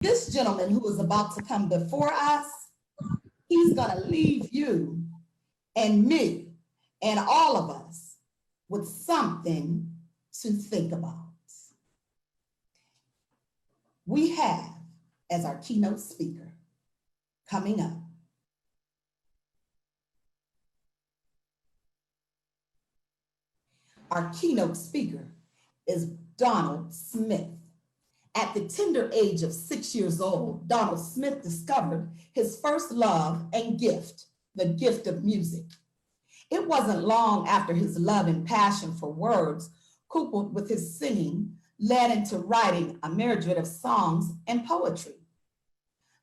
This gentleman who is about to come before us, he's going to leave you and me and all of us with something to think about. We have, as our keynote speaker, coming up, our keynote speaker is Donald Smith. At the tender age of 6 years old, Donald Smith discovered his first love and gift, the gift of music. It wasn't long after his love and passion for words, coupled with his singing, led into writing a myriad of songs and poetry.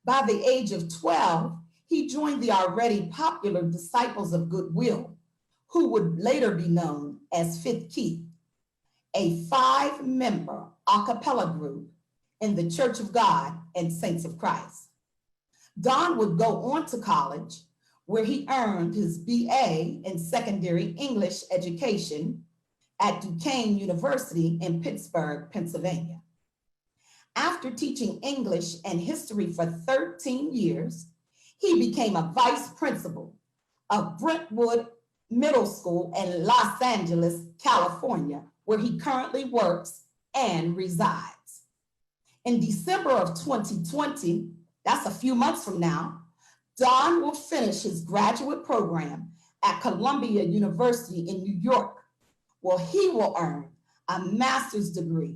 By the age of 12, he joined the already popular Disciples of Goodwill, who would later be known as Fifth Key, a 5-member a cappella group in the Church of God and Saints of Christ. Don would go on to college, where he earned his BA in secondary English education at Duquesne University in Pittsburgh, Pennsylvania. After teaching English and history for 13 years, he became a vice principal of Brentwood Middle School in Los Angeles, California, where he currently works and resides. In December of 2020, that's a few months from now, Don will finish his graduate program at Columbia University in New York, where he will earn a master's degree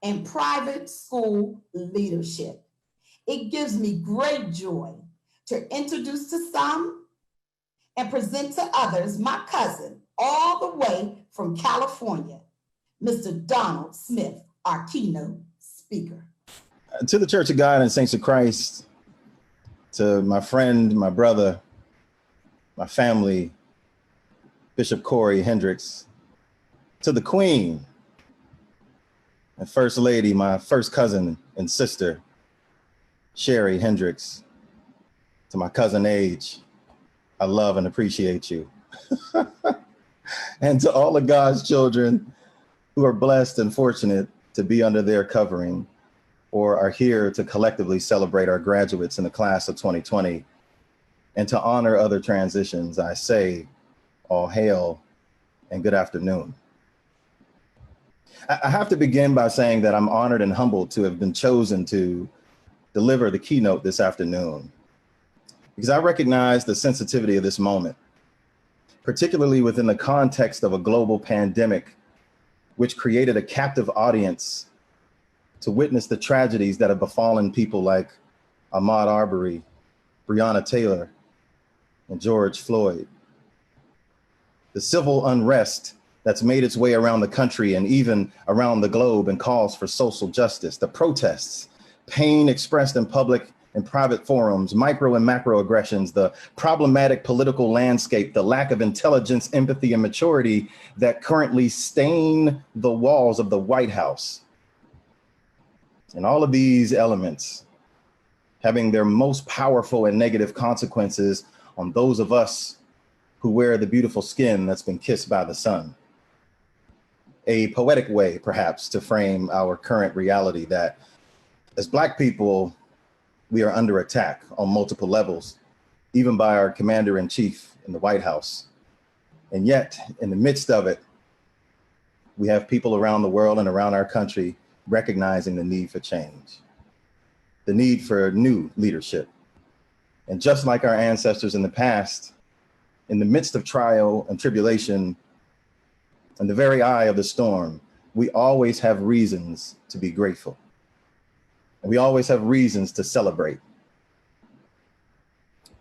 in private school leadership. It gives me great joy to introduce to some and present to others my cousin, all the way from California, Mr. Donald Smith, our keynote speaker. To the Church of God and Saints of Christ, to my friend, my brother, my family, Bishop Corey Hendricks, to the Queen and First Lady, my first cousin and sister, Sherry Hendricks, to my cousin Age, I love and appreciate you. And to all of God's children who are blessed and fortunate to be under their covering, or are here to collectively celebrate our graduates in the class of 2020, and to honor other transitions, I say, all hail and good afternoon. I have to begin by saying that I'm honored and humbled to have been chosen to deliver the keynote this afternoon, because I recognize the sensitivity of this moment, particularly within the context of a global pandemic, which created a captive audience to witness the tragedies that have befallen people like Ahmaud Arbery, Breonna Taylor, and George Floyd. The civil unrest that's made its way around the country and even around the globe and calls for social justice, the protests, pain expressed in public and private forums, micro and macro aggressions, the problematic political landscape, the lack of intelligence, empathy, and maturity that currently stain the walls of the White House. And all of these elements having their most powerful and negative consequences on those of us who wear the beautiful skin that's been kissed by the sun. A poetic way, perhaps, to frame our current reality that as Black people, we are under attack on multiple levels, even by our commander-in-chief in the White House. And yet, in the midst of it, we have people around the world and around our country recognizing the need for change, the need for new leadership. And just like our ancestors in the past, in the midst of trial and tribulation, in the very eye of the storm, we always have reasons to be grateful. And we always have reasons to celebrate.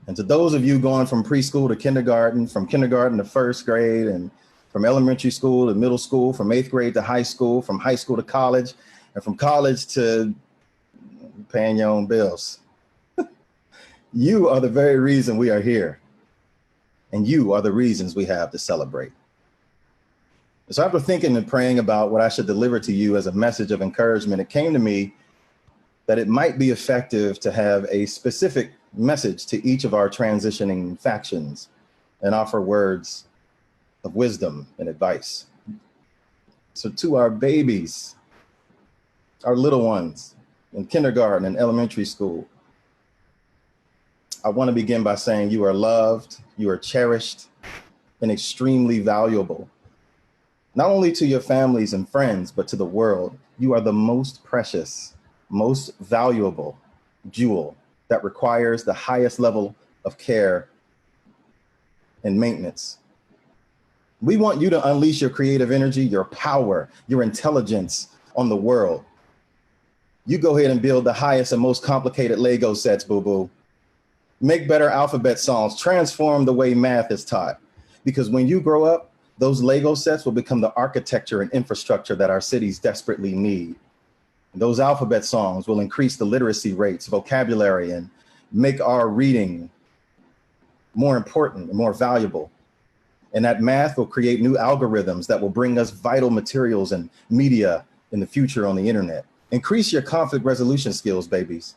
And to those of you going from preschool to kindergarten, from kindergarten to first grade, and from elementary school to middle school, from 8th grade to high school, from high school to college, and from college to paying your own bills. You are the very reason we are here. And you are the reasons we have to celebrate. So after thinking and praying about what I should deliver to you as a message of encouragement, it came to me that it might be effective to have a specific message to each of our transitioning factions and offer words of wisdom and advice. So to our babies, our little ones, in kindergarten and elementary school, I want to begin by saying you are loved, you are cherished, and extremely valuable. Not only to your families and friends, but to the world. You are the most precious, most valuable jewel that requires the highest level of care and maintenance. We want you to unleash your creative energy, your power, your intelligence on the world. You go ahead and build the highest and most complicated Lego sets, boo-boo. Make better alphabet songs, transform the way math is taught. Because when you grow up, those Lego sets will become the architecture and infrastructure that our cities desperately need. And those alphabet songs will increase the literacy rates, vocabulary, and make our reading more important and more valuable. And that math will create new algorithms that will bring us vital materials and media in the future on the internet. Increase your conflict resolution skills, babies.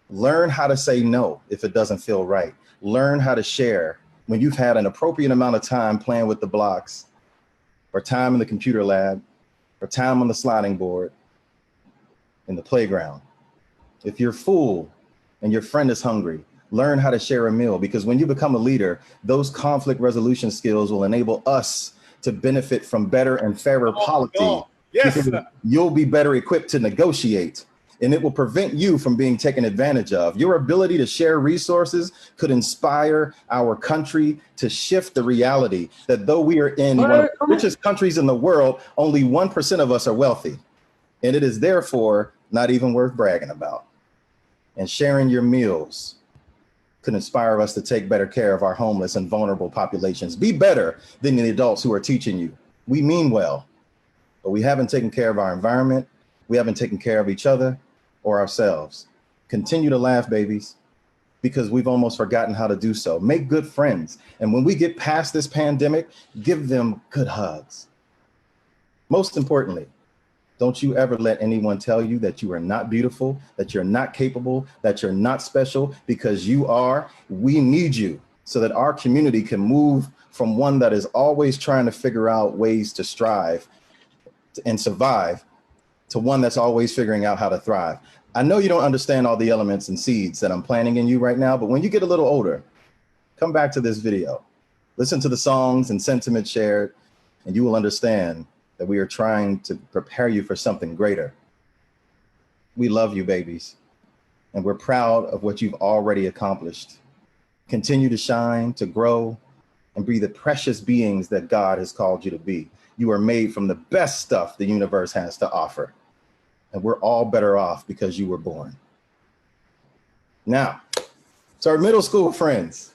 Learn how to say no if it doesn't feel right. Learn how to share when you've had an appropriate amount of time playing with the blocks, or time in the computer lab, or time on the sliding board in the playground. If you're full and your friend is hungry, learn how to share a meal, because when you become a leader, those conflict resolution skills will enable us to benefit from better and fairer policy. Yes, sir. You'll be better equipped to negotiate, and it will prevent you from being taken advantage of. Your ability to share resources could inspire our country to shift the reality that though we are in one of the richest countries in the world, only 1% of us are wealthy. And it is therefore not even worth bragging about. And sharing your meals could inspire us to take better care of our homeless and vulnerable populations. Be better than the adults who are teaching you. We mean well, but we haven't taken care of our environment. We haven't taken care of each other or ourselves. Continue to laugh, babies, because we've almost forgotten how to do so. Make good friends. And when we get past this pandemic, give them good hugs. Most importantly, don't you ever let anyone tell you that you are not beautiful, that you're not capable, that you're not special, because you are. We need you so that our community can move from one that is always trying to figure out ways to strive and survive to one that's always figuring out how to thrive. I know you don't understand all the elements and seeds that I'm planting in you right now, but when you get a little older, come back to this video, listen to the songs and sentiments shared, and you will understand that we are trying to prepare you for something greater. We love you, babies, and we're proud of what you've already accomplished. Continue to shine, to grow, and be the precious beings that God has called you to be. You are made from the best stuff the universe has to offer, and we're all better off because you were born. Now, to our middle school friends.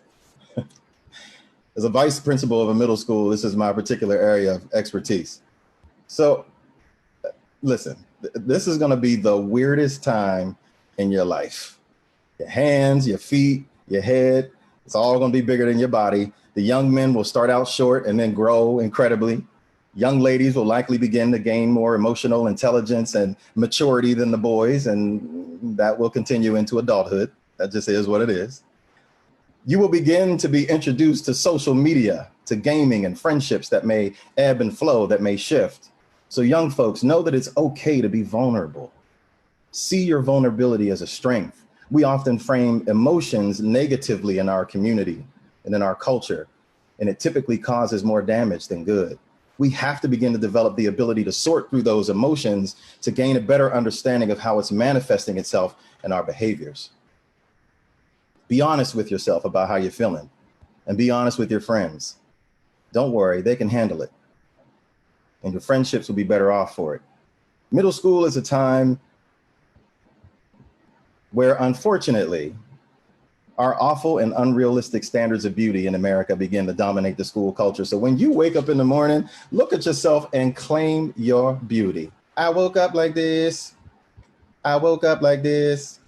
As a vice principal of a middle school, this is my particular area of expertise. So listen, this is going to be the weirdest time in your life. Your hands, your feet, your head, it's all going to be bigger than your body. The young men will start out short and then grow incredibly. Young ladies will likely begin to gain more emotional intelligence and maturity than the boys, and that will continue into adulthood. That just is what it is. You will begin to be introduced to social media, to gaming and friendships that may ebb and flow, that may shift. So young folks, know that it's okay to be vulnerable. See your vulnerability as a strength. We often frame emotions negatively in our community and in our culture, and it typically causes more damage than good. We have to begin to develop the ability to sort through those emotions to gain a better understanding of how it's manifesting itself in our behaviors. Be honest with yourself about how you're feeling, and be honest with your friends. Don't worry, they can handle it, and your friendships will be better off for it. Middle school is a time where, unfortunately, our awful and unrealistic standards of beauty in America begin to dominate the school culture. So when you wake up in the morning, look at yourself and claim your beauty. I woke up like this. I woke up like this.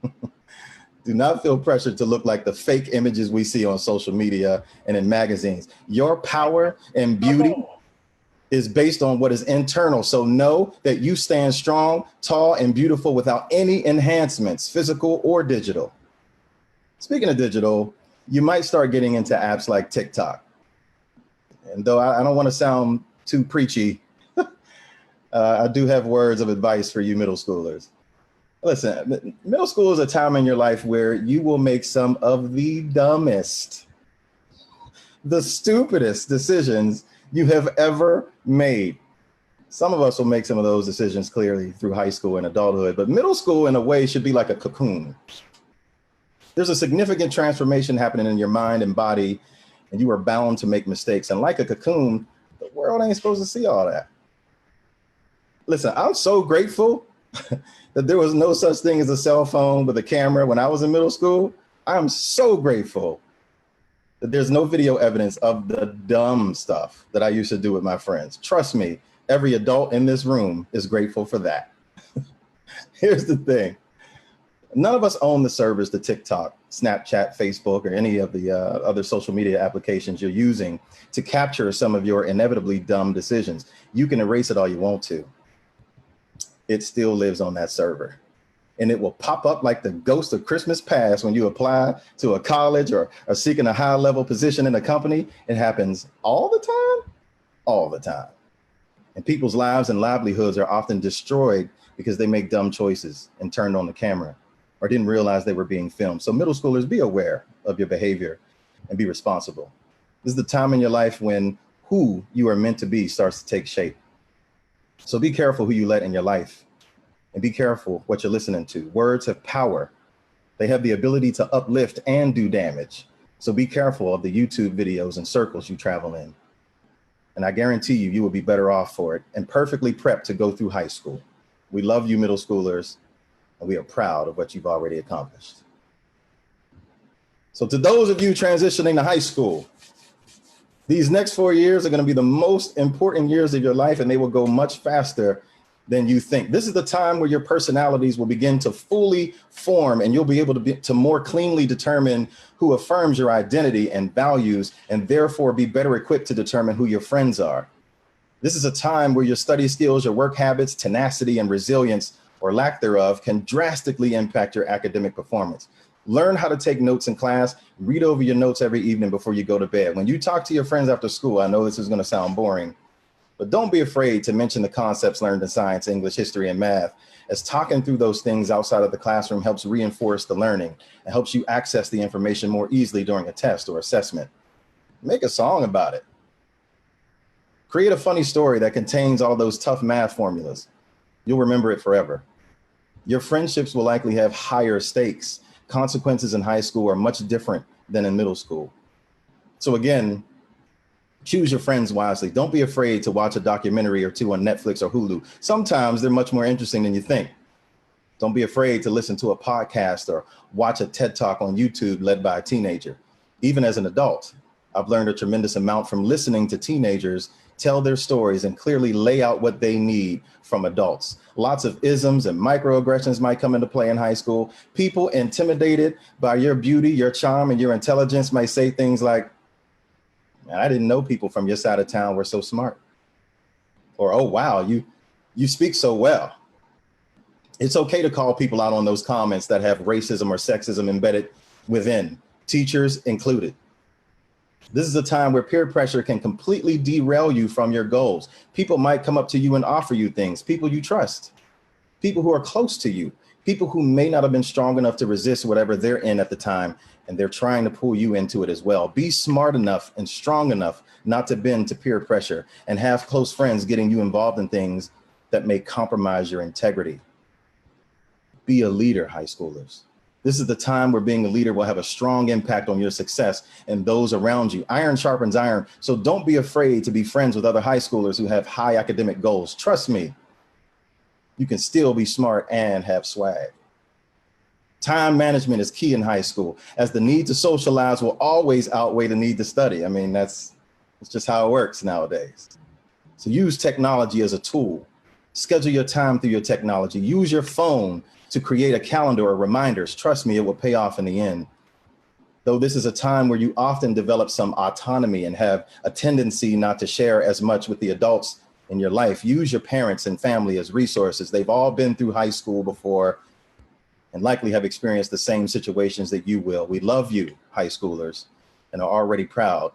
Do not feel pressured to look like the fake images we see on social media and in magazines. Your power and beauty is based on what is internal. So know that you stand strong, tall, and beautiful without any enhancements, physical or digital. Speaking of digital, you might start getting into apps like TikTok. And though I don't want to sound too preachy, I do have words of advice for you middle schoolers. Listen, middle school is a time in your life where you will make some of the dumbest, the stupidest decisions you have ever made. Some of us will make some of those decisions clearly through high school and adulthood, but middle school in a way should be like a cocoon. There's a significant transformation happening in your mind and body, and you are bound to make mistakes. And like a cocoon, the world ain't supposed to see all that. Listen, I'm so grateful that there was no such thing as a cell phone with a camera when I was in middle school. I'm so grateful that there's no video evidence of the dumb stuff that I used to do with my friends. Trust me, every adult in this room is grateful for that. Here's the thing. None of us own the servers to TikTok, Snapchat, Facebook, or any of the other social media applications you're using to capture some of your inevitably dumb decisions. You can erase it all you want to. It still lives on that server. And it will pop up like the ghost of Christmas past when you apply to a college or are seeking a high level position in a company. It happens all the time, all the time. And people's lives and livelihoods are often destroyed because they make dumb choices and turned on the camera or didn't realize they were being filmed. So middle schoolers, be aware of your behavior and be responsible. This is the time in your life when who you are meant to be starts to take shape. So be careful who you let in your life and be careful what you're listening to. Words have power. They have the ability to uplift and do damage. So be careful of the YouTube videos and circles you travel in. And I guarantee you, you will be better off for it and perfectly prepped to go through high school. We love you, middle schoolers, and we are proud of what you've already accomplished. So to those of you transitioning to high school, these next 4 years are going to be the most important years of your life, and they will go much faster than you think. This is the time where your personalities will begin to fully form, and you'll be able to more cleanly determine who affirms your identity and values, and therefore be better equipped to determine who your friends are. This is a time where your study skills, your work habits, tenacity, and resilience, or lack thereof, can drastically impact your academic performance. Learn how to take notes in class. Read over your notes every evening before you go to bed. When you talk to your friends after school, I know this is going to sound boring, but don't be afraid to mention the concepts learned in science, English, history, and math, as talking through those things outside of the classroom helps reinforce the learning and helps you access the information more easily during a test or assessment. Make a song about it. Create a funny story that contains all those tough math formulas. You'll remember it forever. Your friendships will likely have higher stakes. Consequences in high school are much different than in middle school. So again, choose your friends wisely. Don't be afraid to watch a documentary or two on Netflix or Hulu. Sometimes they're much more interesting than you think. Don't be afraid to listen to a podcast or watch a TED Talk on YouTube led by a teenager. Even as an adult, I've learned a tremendous amount from listening to teenagers tell their stories and clearly lay out what they need from adults. Lots of isms and microaggressions might come into play in high school. People intimidated by your beauty, your charm, and your intelligence might say things like, I didn't know people from your side of town were so smart. Or, oh, wow, you speak so well. It's okay to call people out on those comments that have racism or sexism embedded within, teachers included. This is a time where peer pressure can completely derail you from your goals. People might come up to you and offer you things, people you trust, people who are close to you, people who may not have been strong enough to resist whatever they're in at the time, and they're trying to pull you into it as well. Be smart enough and strong enough not to bend to peer pressure and have close friends getting you involved in things that may compromise your integrity. Be a leader, high schoolers. This is the time where being a leader will have a strong impact on your success and those around you. Iron sharpens iron, so don't be afraid to be friends with other high schoolers who have high academic goals. Trust me, you can still be smart and have swag. Time management is key in high school, as the need to socialize will always outweigh the need to study. I mean, that's just how it works nowadays. So use technology as a tool. Schedule your time through your technology. Use your phone to create a calendar or reminders. Trust me, it will pay off in the end. Though this is a time where you often develop some autonomy and have a tendency not to share as much with the adults in your life, use your parents and family as resources. They've all been through high school before and likely have experienced the same situations that you will. We love you, high schoolers, and are already proud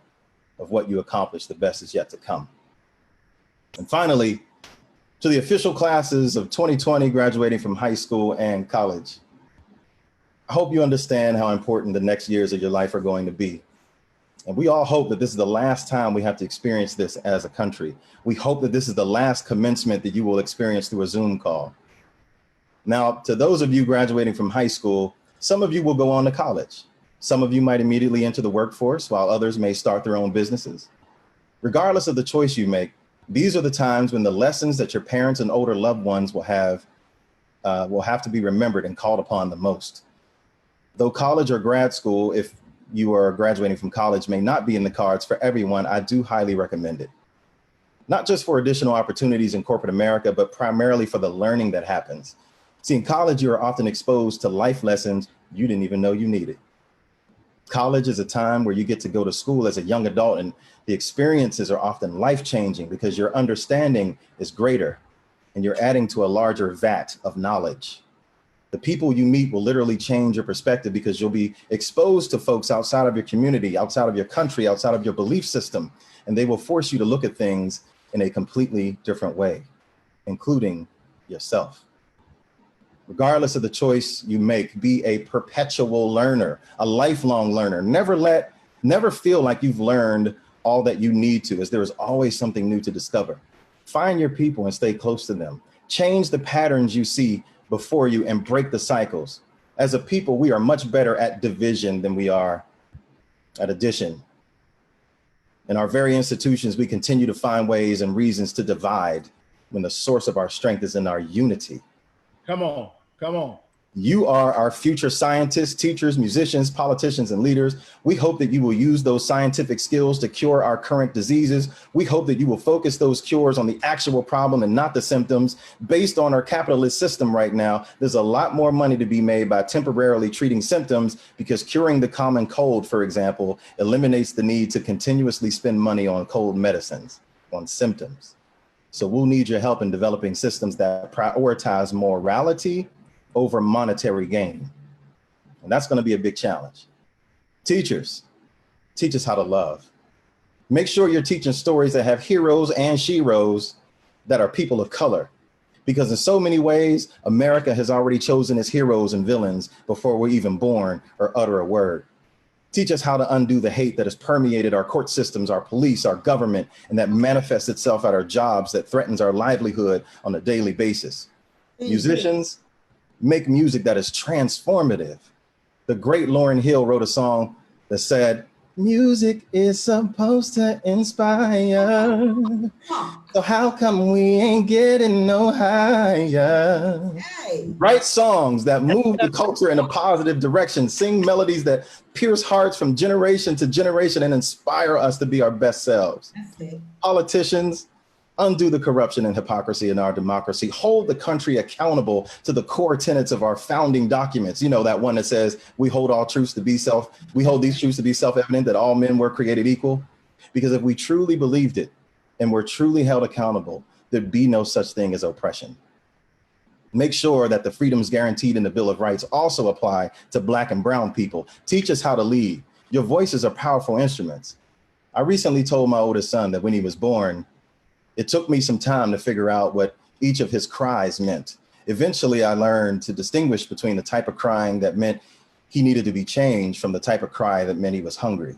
of what you accomplished. The best is yet to come. And finally, To the official classes of 2020 graduating from high school and college, I hope you understand how important the next years of your life are going to be. And we all hope that this is the last time we have to experience this as a country. We hope that this is the last commencement that you will experience through a Zoom call. Now, to those of you graduating from high school, some of you will go on to college. Some of you might immediately enter the workforce, while others may start their own businesses. Regardless of the choice you make, these are the times when the lessons that your parents and older loved ones will have to be remembered and called upon the most. Though college or grad school, if you are graduating from college, may not be in the cards for everyone, I do highly recommend it. Not just for additional opportunities in corporate America, but primarily for the learning that happens. See, in college, you are often exposed to life lessons you didn't even know you needed. College is a time where you get to go to school as a young adult, and the experiences are often life-changing because your understanding is greater and you're adding to a larger vat of knowledge. The people you meet will literally change your perspective because you'll be exposed to folks outside of your community, outside of your country, outside of your belief system, and they will force you to look at things in a completely different way, including yourself. Regardless of the choice you make, be a perpetual learner, a lifelong learner. Never feel like you've learned all that you need to, as there is always something new to discover. Find your people and stay close to them. Change the patterns you see before you and break the cycles. As a people, we are much better at division than we are at addition. In our very institutions, we continue to find ways and reasons to divide when the source of our strength is in our unity. Come on. Come on. You are our future scientists, teachers, musicians, politicians, and leaders. We hope that you will use those scientific skills to cure our current diseases. We hope that you will focus those cures on the actual problem and not the symptoms. Based on our capitalist system right now, there's a lot more money to be made by temporarily treating symptoms, because curing the common cold, for example, eliminates the need to continuously spend money on cold medicines, on symptoms. So we'll need your help in developing systems that prioritize morality over monetary gain. And that's going to be a big challenge. Teachers, teach us how to love. Make sure you're teaching stories that have heroes and sheroes that are people of color, because in so many ways, America has already chosen its heroes and villains before we're even born or utter a word. Teach us how to undo the hate that has permeated our court systems, our police, our government, and that manifests itself at our jobs, that threatens our livelihood on a daily basis. Musicians, make music that is transformative. The great Lauryn Hill wrote a song that said, "Music is supposed to inspire. So how come we ain't getting no higher?" Hey. Write songs that move the culture in a positive direction. Sing melodies that pierce hearts from generation to generation and inspire us to be our best selves. That's it. Politicians, undo the corruption and hypocrisy in our democracy. Hold the country accountable to the core tenets of our founding documents. You know, that one that says we hold these truths to be self-evident, that all men were created equal. Because if we truly believed it and were truly held accountable, there'd be no such thing as oppression. Make sure that the freedoms guaranteed in the Bill of Rights also apply to Black and brown people. Teach us how to lead. Your voices are powerful instruments. I recently told my oldest son that when he was born, it took me some time to figure out what each of his cries meant. Eventually, I learned to distinguish between the type of crying that meant he needed to be changed from the type of cry that meant he was hungry.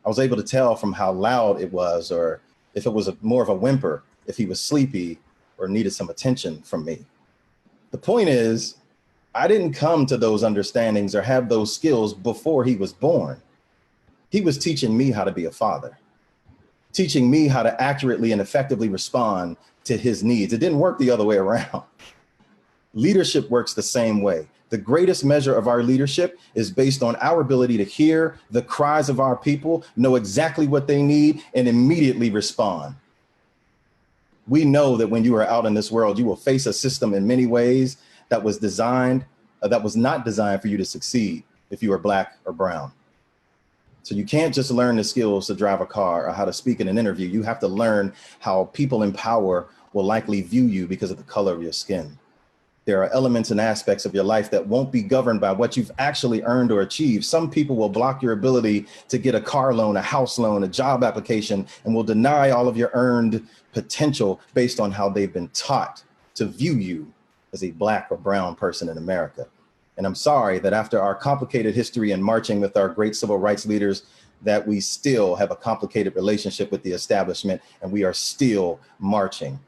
I was able to tell from how loud it was, or if it was more of a whimper, if he was sleepy or needed some attention from me. The point is, I didn't come to those understandings or have those skills before he was born. He was teaching me how to be a father, teaching me how to accurately and effectively respond to his needs. It didn't work the other way around. Leadership works the same way. The greatest measure of our leadership is based on our ability to hear the cries of our people, know exactly what they need, and immediately respond. We know that when you are out in this world, you will face a system in many ways that was not designed for you to succeed if you are Black or brown. So you can't just learn the skills to drive a car or how to speak in an interview. You have to learn how people in power will likely view you because of the color of your skin. There are elements and aspects of your life that won't be governed by what you've actually earned or achieved. Some people will block your ability to get a car loan, a house loan, a job application, and will deny all of your earned potential based on how they've been taught to view you as a Black or brown person in America. And I'm sorry that after our complicated history in marching with our great civil rights leaders, that we still have a complicated relationship with the establishment, and we are still marching.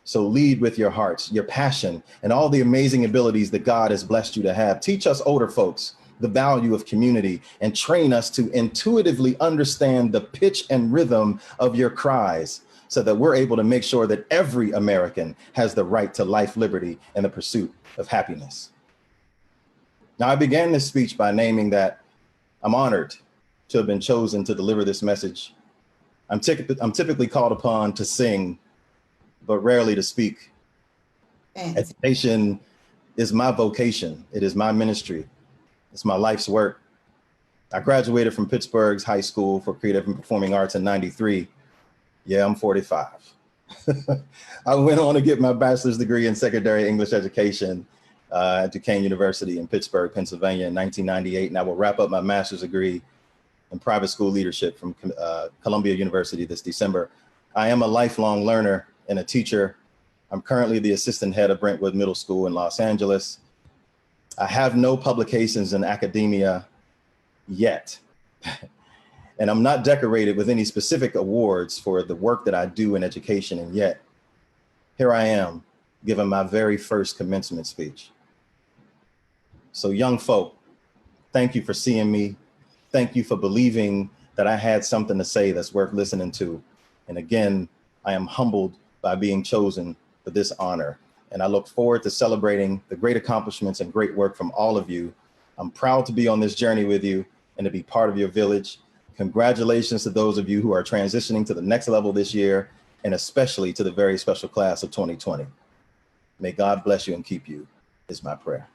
So lead with your hearts, your passion, and all the amazing abilities that God has blessed you to have. Teach us older folks the value of community and train us to intuitively understand the pitch and rhythm of your cries so that we're able to make sure that every American has the right to life, liberty, and the pursuit of happiness. Now, I began this speech by naming that I'm honored to have been chosen to deliver this message. I'm typically called upon to sing, but rarely to speak. Education is my vocation. It is my ministry. It's my life's work. I graduated from Pittsburgh's High School for Creative and Performing Arts in '93. Yeah, I'm 45. I went on to get my bachelor's degree in secondary English education at Duquesne University in Pittsburgh, Pennsylvania in 1998. And I will wrap up my master's degree in private school leadership from Columbia University this December. I am a lifelong learner and a teacher. I'm currently the assistant head of Brentwood Middle School in Los Angeles. I have no publications in academia yet. And I'm not decorated with any specific awards for the work that I do in education. And yet, here I am, giving my very first commencement speech. So young folk, thank you for seeing me. Thank you for believing that I had something to say that's worth listening to. And again, I am humbled by being chosen for this honor. And I look forward to celebrating the great accomplishments and great work from all of you. I'm proud to be on this journey with you and to be part of your village. Congratulations to those of you who are transitioning to the next level this year, and especially to the very special class of 2020. May God bless you and keep you, is my prayer.